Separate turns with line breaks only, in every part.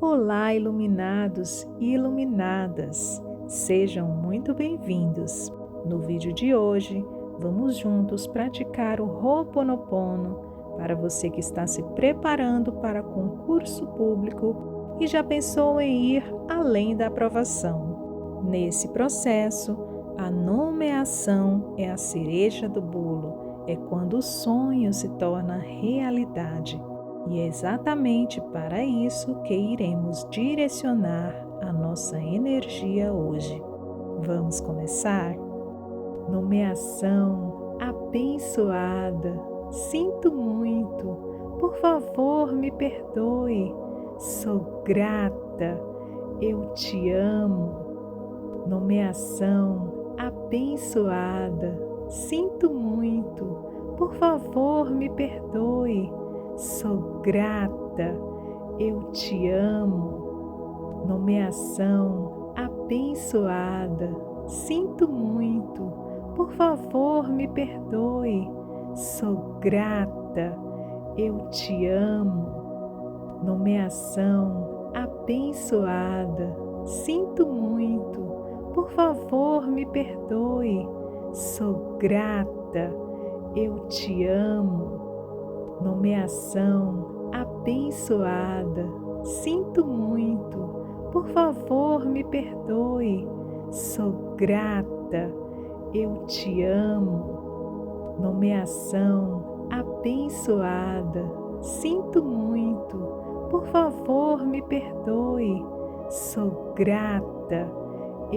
Olá, iluminados e iluminadas! Sejam muito bem-vindos! No vídeo de hoje, vamos juntos praticar o Ho'oponopono para você que está se preparando para concurso público e já pensou em ir além da aprovação. Nesse processo, a nomeação é a cereja do bolo, é quando o sonho se torna realidade. E é exatamente para isso que iremos direcionar a nossa energia hoje. Vamos começar? Nomeação abençoada. Sinto muito. Por favor, me perdoe. Sou grata. Eu te amo. Nomeação abençoada. Sinto muito. Por favor, me perdoe. Sou grata, eu te amo. Nomeação abençoada. Sinto muito, por favor, me perdoe. Sou grata, eu te amo. Nomeação abençoada. Sinto muito, por favor, me perdoe. Sou grata, eu te amo. Nomeação abençoada. Sinto muito. Por favor, me perdoe. Sou grata. Eu te amo. Nomeação abençoada. Sinto muito. Por favor, me perdoe. Sou grata.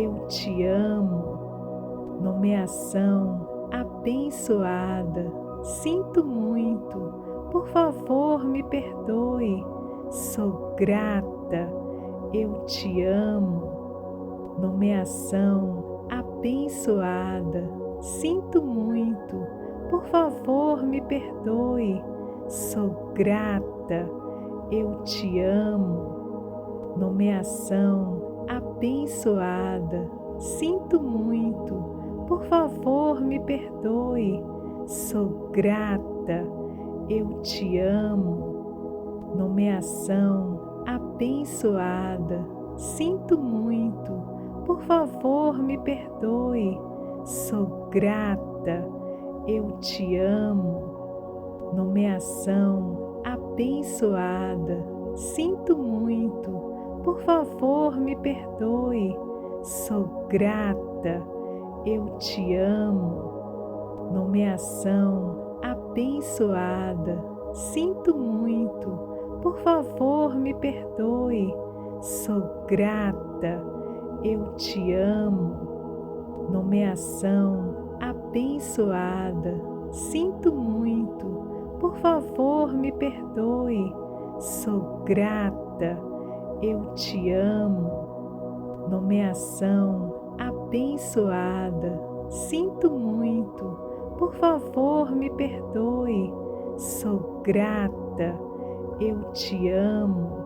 Eu te amo. Nomeação abençoada. Sinto muito. Por favor, me perdoe. Sou grata. Eu te amo. Nomeação abençoada. Sinto muito. Por favor, me perdoe. Sou grata. Eu te amo. Nomeação abençoada. Sinto muito. Por favor, me perdoe. Sou grata. Eu te amo. Nomeação abençoada. Sinto muito. Por favor, me perdoe. Sou grata. Eu te amo. Nomeação abençoada. Sinto muito. Por favor, me perdoe. Sou grata. Eu te amo. Nomeação abençoada. Sinto muito. Por favor, me perdoe. Sou grata. Eu te amo. Nomeação abençoada. Sinto muito. Por favor, me perdoe. Sou grata. Eu te amo. Nomeação abençoada. Sinto muito. Por favor, me perdoe. Sou grata. Eu te amo.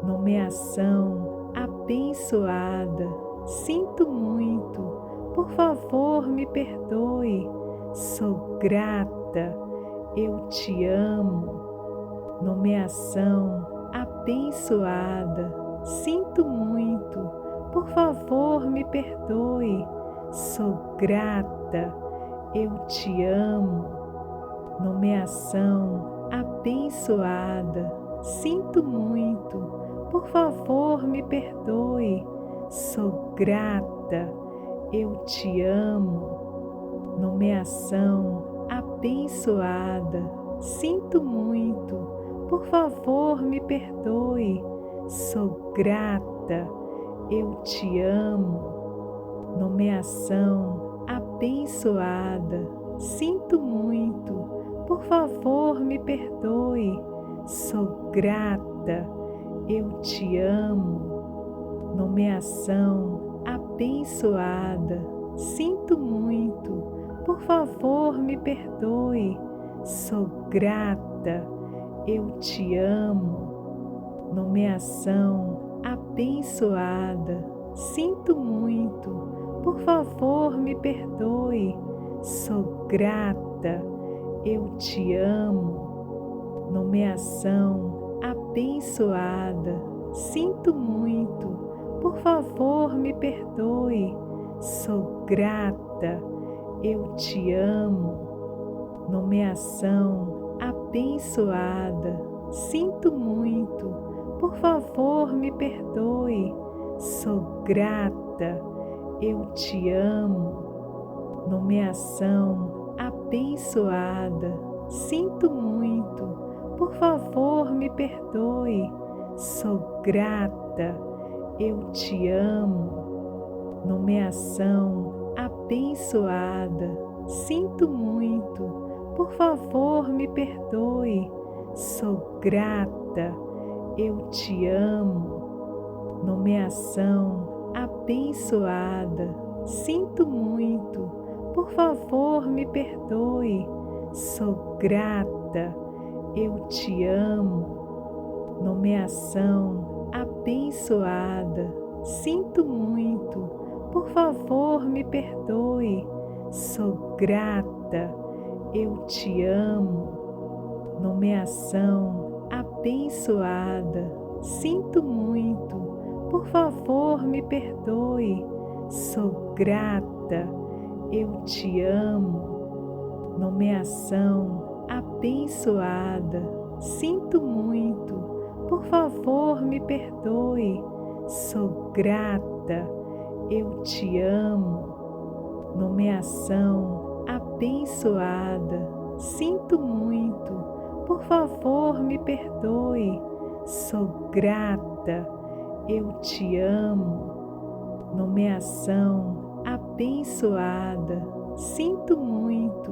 Nomeação abençoada. Sinto muito. Por favor, me perdoe. Sou grata. Eu te amo. Nomeação abençoada. Sinto muito. Por favor, me perdoe. Sou grata. Eu te amo. Nomeação abençoada. Sinto muito. Por favor, me perdoe. Sou grata. Eu te amo. Nomeação abençoada. Sinto muito. Por favor, me perdoe. Sou grata. Eu te amo. Nomeação abençoada. Sinto muito. Por favor, me perdoe. Sou grata. Eu te amo. Nomeação abençoada. Sinto muito. Por favor, me perdoe. Sou grata. Eu te amo. Nomeação abençoada. Sinto muito. Por favor, me perdoe. Sou grata. Eu te amo. Nomeação abençoada. sinto muito, por favor me perdoe, sou grata, eu te amo. Nomeação abençoada, sinto muito, por favor me perdoe, sou grata, eu te amo. Nomeação abençoada, sinto muito, por favor me perdoe, sou grata, eu te amo. Nomeação abençoada, sinto muito, por favor me perdoe, sou grata, eu te amo. Nomeação abençoada, sinto muito, por favor me perdoe, sou grata, eu te amo. Nomeação abençoada, sinto muito, por favor me perdoe, sou grata, eu te amo. Nomeação abençoada, sinto muito, por favor me perdoe, sou grata, eu te amo. Nomeação abençoada, sinto muito, por favor me perdoe, sou grata, eu te amo. Nomeação abençoada, sinto muito, por favor me perdoe, sou grata, eu te amo. Nomeação abençoada, sinto muito,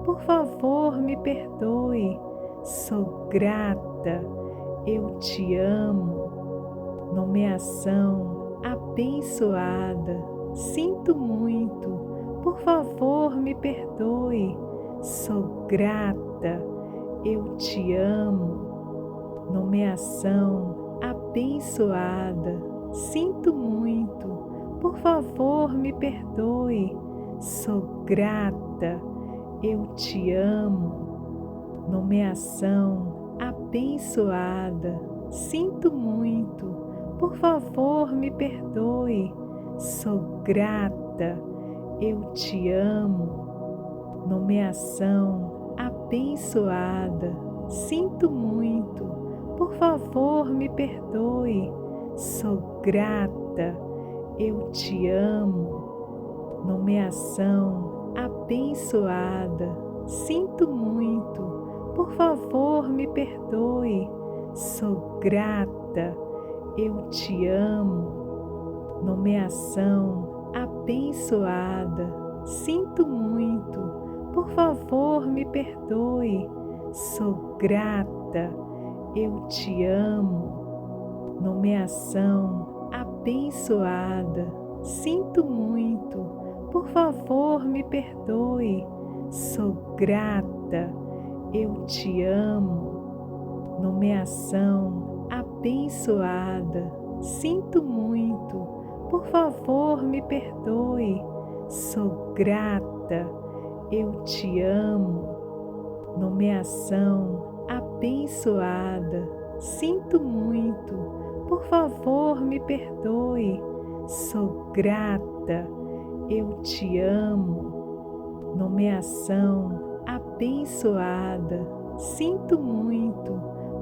por favor me perdoe, sou grata, eu te amo. Nomeação abençoada, sinto muito, por favor me perdoe, sou grata, eu te amo. Nomeação abençoada, sinto muito, por favor me perdoe, sou grata, eu te amo. Nomeação abençoada, sinto muito, por favor me perdoe, sou grata, eu te amo. Nomeação abençoada, sinto muito, por favor me perdoe, sou grata, eu te amo. Nomeação abençoada, sinto muito, por favor me perdoe, sou grata, eu te amo. Nomeação abençoada, sinto muito, por favor me perdoe, sou grata, eu te amo. Nomeação abençoada, sinto muito, por favor me perdoe, sou grata, eu te amo. Nomeação abençoada, sinto muito, por favor me perdoe, sou grata, eu te amo. Nomeação abençoada, sinto muito, por favor me perdoe, sou grata, eu te amo. Nomeação abençoada, sinto muito,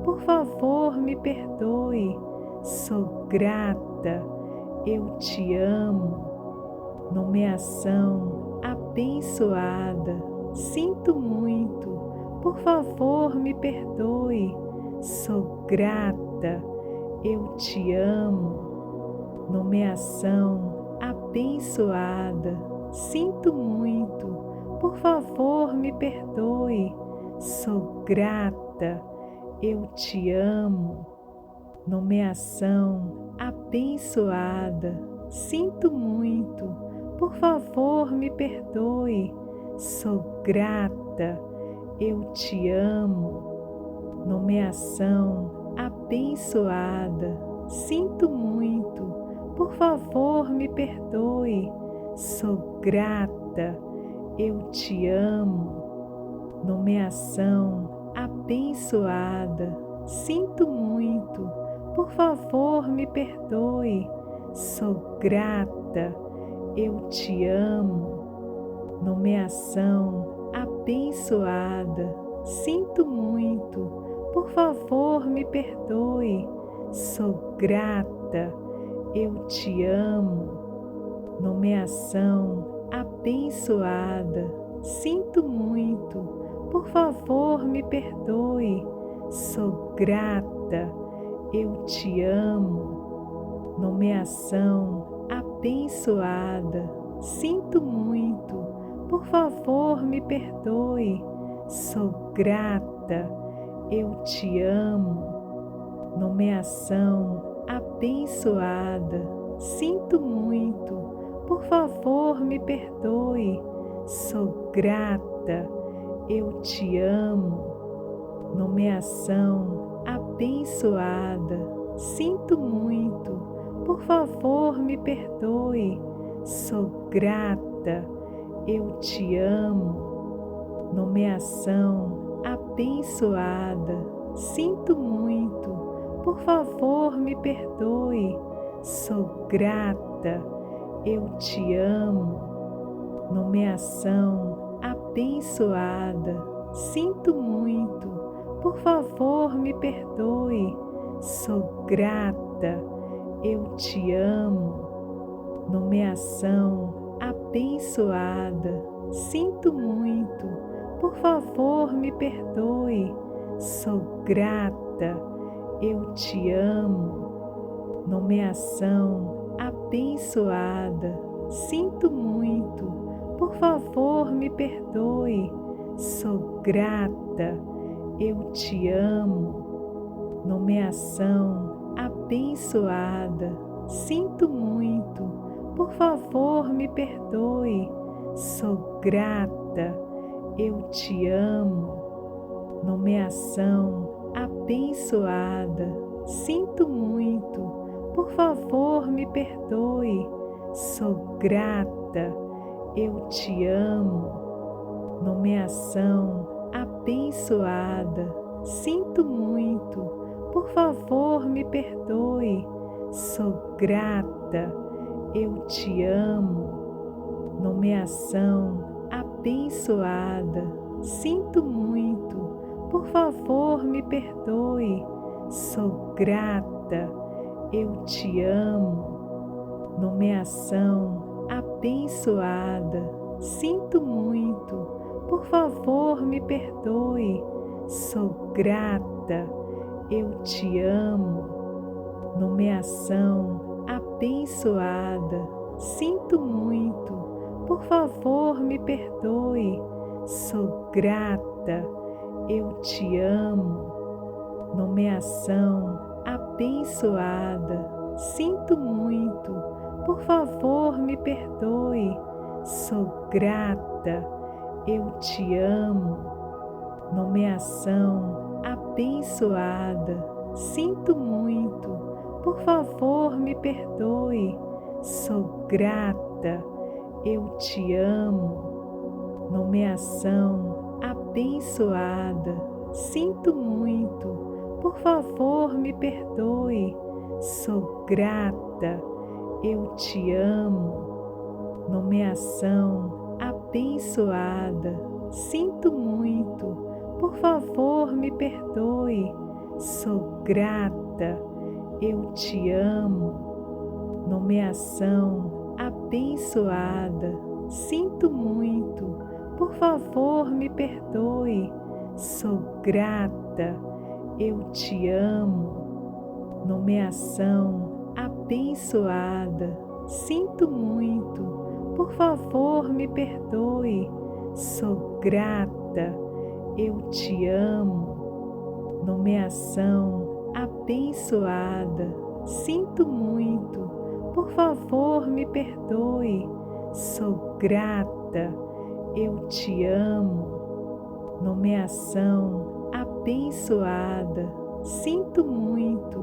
por favor me perdoe, sou grata, eu te amo. Nomeação abençoada, sinto muito, por favor me perdoe, sou grata, eu te amo. Nomeação abençoada, sinto muito, por favor me perdoe, sou grata, eu te amo. Nomeação abençoada, sinto muito, por favor me perdoe, sou grata, eu te amo. Nomeação abençoada, sinto muito, por favor me perdoe, sou grata, eu te amo. Nomeação abençoada, sinto muito, por favor, me perdoe. Sou grata, eu te amo. Nomeação abençoada. Sinto muito, por favor, me perdoe. Sou grata, eu te amo. Nomeação abençoada. Sinto muito, por favor, me perdoe. Sou grata, eu te amo. Nomeação abençoada. Sinto muito, por favor, me perdoe. Sou grata, eu te amo. Nomeação abençoada. Sinto muito, por favor, me perdoe. Sou grata, eu te amo. Nomeação abençoada. Sinto muito, por favor, me perdoe. Sou grata, eu te amo. Nomeação abençoada. Sinto muito, por favor, me perdoe. Sou grata, eu te amo. Nomeação abençoada. Sinto muito, por favor, me perdoe. Sou grata, eu te amo. Nomeação abençoada. Sinto muito, por favor, me perdoe. Sou grata, eu te amo. Nomeação abençoada. Sinto muito, por favor, me perdoe. Sou grata, eu te amo. Nomeação abençoada. Sinto muito, por favor, me perdoe. Sou grata, eu te amo. Nomeação abençoada. Sinto muito, por favor, me perdoe. Sou grata, eu te amo. Nomeação abençoada. Sinto muito, por favor, me perdoe. Sou grata, eu te amo. Nomeação abençoada. Sinto muito, por favor, me perdoe. Sou grata, eu te amo. Nomeação abençoada. Sinto muito, por favor, me perdoe. Sou grata, eu te amo. Nomeação abençoada. Sinto muito, por favor, me perdoe. Sou grata, eu te amo. Nomeação abençoada. Sinto muito, por favor, me perdoe. Sou grata, eu te amo. Nomeação abençoada. Sinto muito, por favor, me perdoe. Sou grata, eu te amo. Nomeação abençoada. Sinto muito, por favor, me perdoe. Sou grata, eu te amo. Nomeação abençoada. Sinto muito, por favor, me perdoe. Sou grata, eu te amo. Nomeação abençoada. Sinto muito, por favor, me perdoe. Sou grata, eu te amo. Nomeação abençoada. Sinto muito, por favor, me perdoe. Sou grata, eu te amo. Nomeação abençoada. Sinto muito, por favor, me perdoe. Sou grata, eu te amo. Nomeação abençoada. Sinto muito,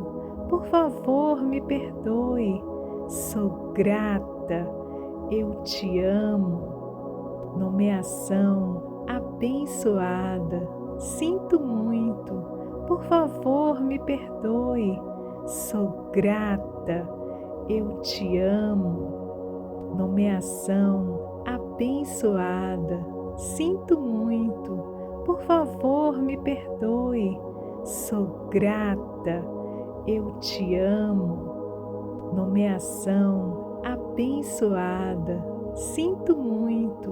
por favor, me perdoe. Sou grata, eu te amo. Nomeação abençoada. Sinto muito, por favor, me perdoe. Sou grata, eu te amo. Nomeação abençoada. Sinto muito, por favor me perdoe. Sou grata, eu te amo. Nomeação abençoada. Sinto muito,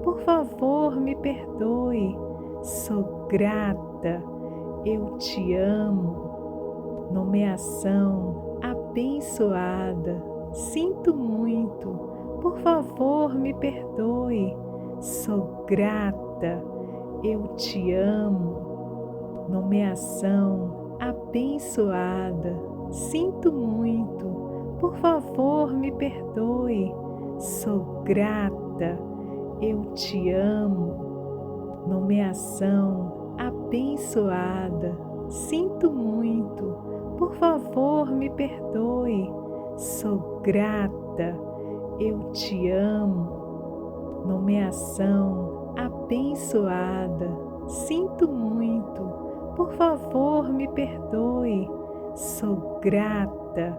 por favor me perdoe. Sou grata, eu te amo. Nomeação abençoada. Sinto muito, por favor me perdoe. Sou grata, eu te amo. Nomeação abençoada. Sinto muito, por favor me perdoe. Sou grata, eu te amo. Nomeação abençoada. Sinto muito, por favor me perdoe. Sou grata, eu te amo. Nomeação abençoada. Sinto muito, por favor me perdoe. Sou grata,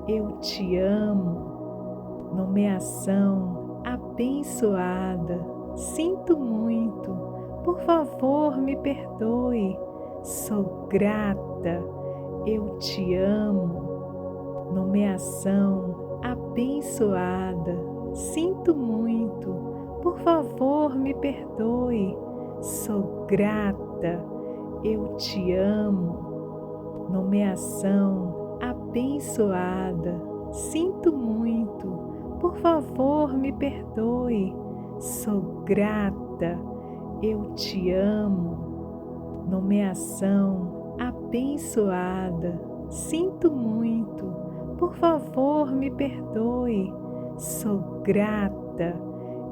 eu te amo. Nomeação abençoada. Sinto muito, por favor me perdoe. Sou grata, eu te amo. Nomeação abençoada. Sinto muito, por favor me perdoe. Sou grata, eu te amo. Nomeação abençoada. Sinto muito, por favor me perdoe. Sou grata, eu te amo. Nomeação abençoada. Sinto muito, por favor me perdoe. Sou grata,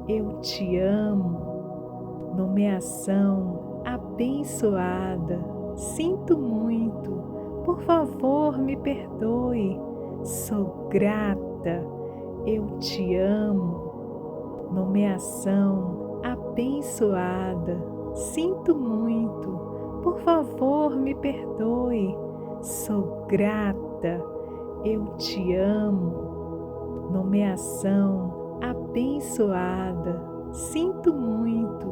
eu te amo. Nomeação abençoada. Sinto muito, por favor me perdoe. Sou grata, eu te amo. Nomeação abençoada. Sinto muito, por favor me perdoe. Sou grata, eu te amo. Nomeação abençoada. Sinto muito,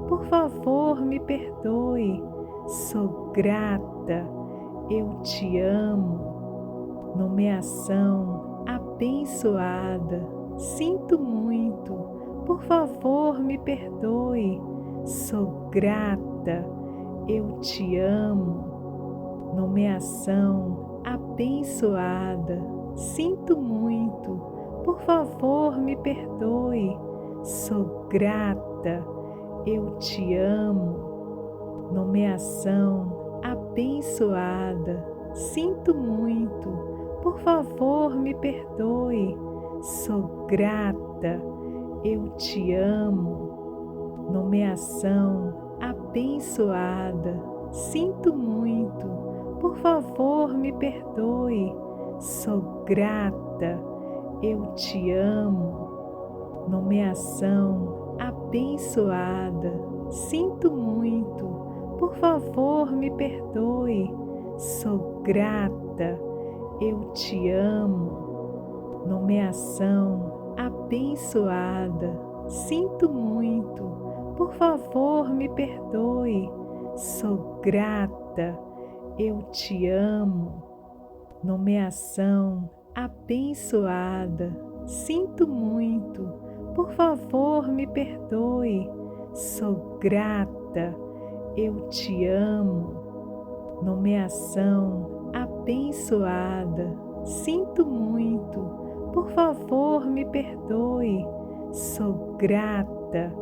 por favor me perdoe. Sou grata, eu te amo. Nomeação abençoada. Sinto muito, por favor me perdoe. Sou grata, eu te amo. Nomeação abençoada. Sinto muito, por favor me perdoe. Sou grata, eu te amo. Nomeação abençoada. Sinto muito, por favor me perdoe. Sou grata, eu te amo. Nomeação abençoada. Sinto muito, por favor me perdoe. Sou grata, eu te amo. Nomeação abençoada. Sinto muito, por favor me perdoe. Sou grata, eu te amo. Nomeação abençoada. Sinto muito, por favor me perdoe. Sou grata, eu te amo. Nomeação abençoada. Sinto muito, por favor me perdoe. Sou grata, eu te amo. Nomeação abençoada. Sinto muito, por favor me perdoe. Sou grata,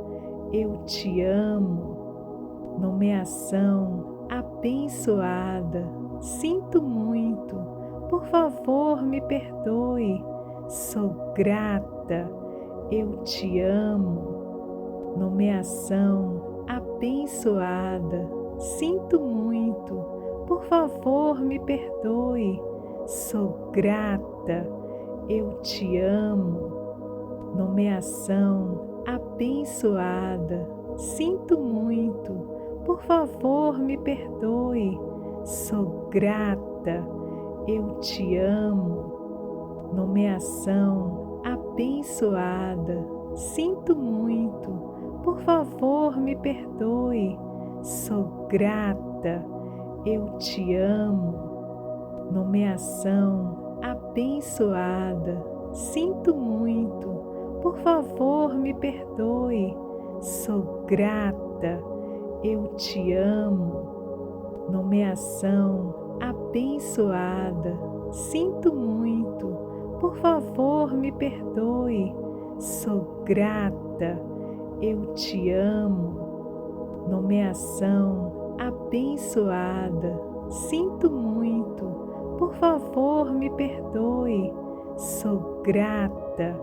eu te amo. Nomeação abençoada. Sinto muito, por favor me perdoe. Sou grata, eu te amo. Nomeação abençoada. Sinto muito, por favor me perdoe. Sou grata, eu te amo. Nomeação abençoada. Sinto muito, por favor me perdoe. Sou grata, eu te amo. Nomeação abençoada, sinto muito, por favor me perdoe, sou grata, eu te amo. Nomeação abençoada, sinto muito, por favor me perdoe, sou grata, eu te amo. Nomeação abençoada, sinto muito, por favor me perdoe, sou grata, eu te amo. Nomeação abençoada, sinto muito, por favor me perdoe, sou grata,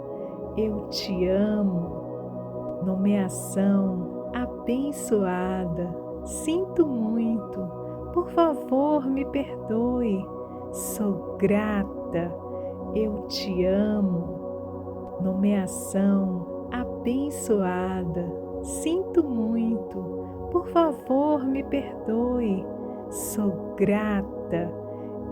eu te amo. Nomeação abençoada, sinto muito, por favor me perdoe, sou grata, eu te amo. Nomeação abençoada, sinto muito, por favor me perdoe, sou grata,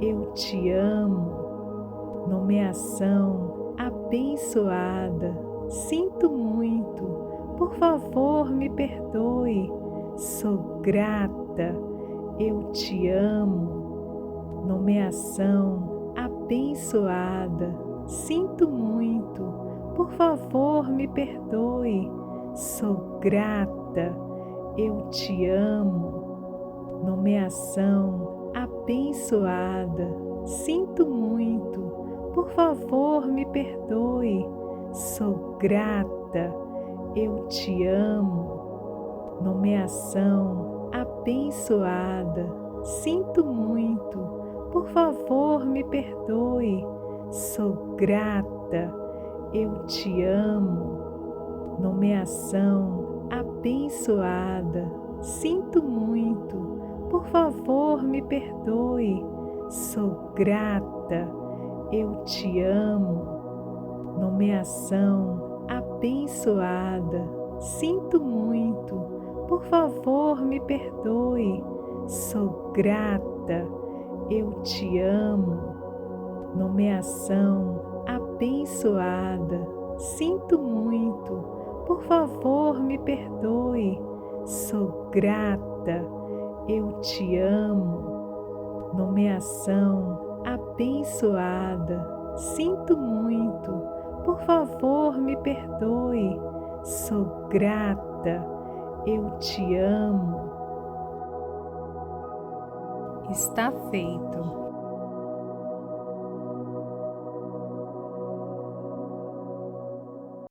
eu te amo. Nomeação abençoada, sinto muito, por favor me perdoe, sou grata, eu te amo. Nomeação abençoada, sinto muito, por favor me perdoe, sou grata, eu te amo. Nomeação abençoada, sinto muito, por favor me perdoe, sou grata, eu te amo. Nomeação abençoada, sinto muito, por favor me perdoe, sou grata, eu te amo. Nomeação abençoada, sinto muito, por favor me perdoe, sou grata, eu te amo. Nomeação abençoada, sinto muito, por favor me perdoe, sou grata, eu te amo. Nomeação abençoada, sinto muito, por favor me perdoe, sou grata, eu te amo. Nomeação abençoada, sinto muito, por favor me perdoe, sou grata, eu te amo. Está feito.